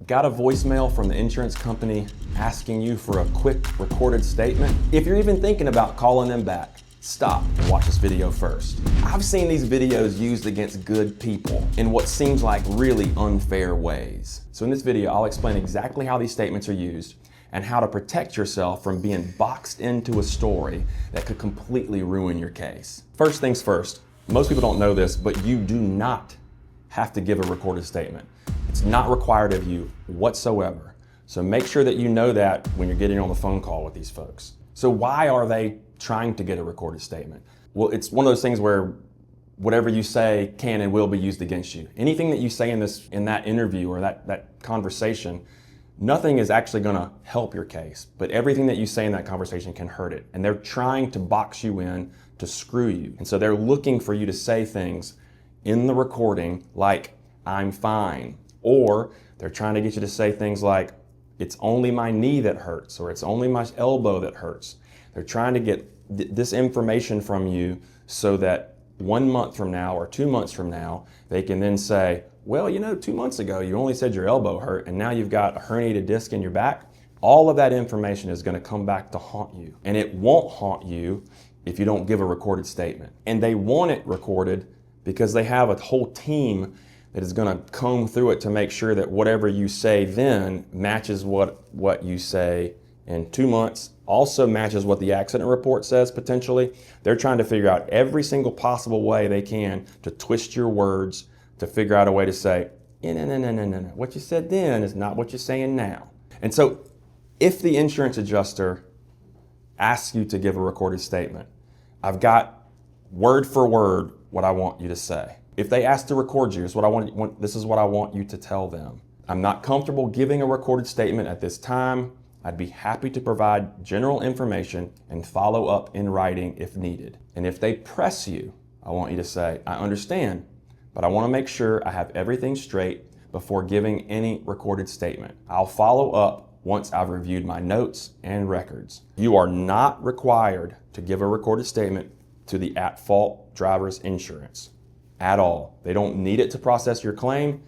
Got a voicemail from the insurance company asking you for a quick recorded statement? If you're even thinking about calling them back, stop and watch this video first. I've seen these videos used against good people in what seems like really unfair ways. So in this video, I'll explain exactly how these statements are used and how to protect yourself from being boxed into a story that could completely ruin your case. First things first, most people don't know this, but you do not have to give a recorded statement. It's not required of you whatsoever. So make sure that you know that when you're getting on the phone call with these folks. So why are they trying to get a recorded statement? Well, it's one of those things where whatever you say can and will be used against you. Anything that you say in that interview or that conversation, nothing is actually gonna help your case, but everything that you say in that conversation can hurt it. And they're trying to box you in to screw you. And so they're looking for you to say things in the recording like, I'm fine. Or they're trying to get you to say things like, it's only my knee that hurts, or it's only my elbow that hurts. They're trying to get this information from you so that 1 month from now or 2 months from now, they can then say, well, 2 months ago, you only said your elbow hurt, and now you've got a herniated disc in your back. All of that information is gonna come back to haunt you. And it won't haunt you if you don't give a recorded statement. And they want it recorded because they have a whole team that is gonna comb through it to make sure that whatever you say then matches what you say in 2 months, also matches what the accident report says potentially. They're trying to figure out every single possible way they can to twist your words, to figure out a way to say, no. What you said then is not what you're saying now. And so if the insurance adjuster asks you to give a recorded statement, I've got word for word what I want you to say. If they ask to record you, this is what I want you to tell them. I'm not comfortable giving a recorded statement at this time. I'd be happy to provide general information and follow up in writing if needed. And if they press you, I want you to say, I understand, but I want to make sure I have everything straight before giving any recorded statement. I'll follow up once I've reviewed my notes and records. You are not required to give a recorded statement to the at-fault driver's insurance at all. They don't need it to process your claim.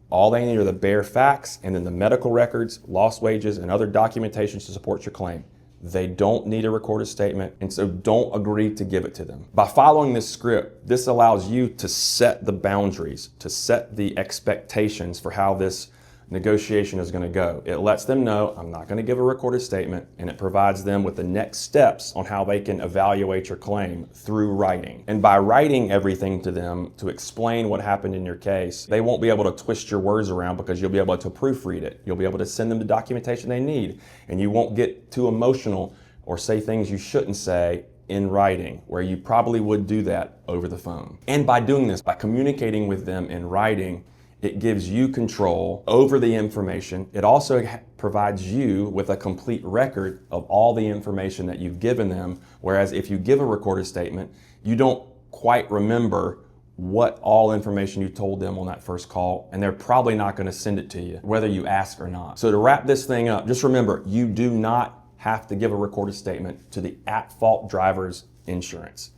All they need are the bare facts and then the medical records, lost wages, and other documentations to support your claim. They don't need a recorded statement, and so don't agree to give it to them. By following this script, this allows you to set the boundaries, to set the expectations for how this negotiation is going to go. It lets them know, I'm not going to give a recorded statement, and it provides them with the next steps on how they can evaluate your claim through writing. And by writing everything to them to explain what happened in your case, they won't be able to twist your words around because you'll be able to proofread it. You'll be able to send them the documentation they need, and you won't get too emotional or say things you shouldn't say in writing, where you probably would do that over the phone. And by doing this, by communicating with them in writing, it gives you control over the information. It also provides you with a complete record of all the information that you've given them. Whereas if you give a recorded statement, you don't quite remember what all information you told them on that first call, and they're probably not going to send it to you, whether you ask or not. So to wrap this thing up, just remember, you do not have to give a recorded statement to the at-fault driver's insurance.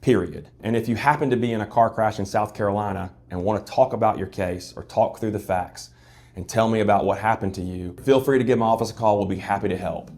Period. And if you happen to be in a car crash in South Carolina and want to talk about your case or talk through the facts and tell me about what happened to you, feel free to give my office a call. We'll be happy to help.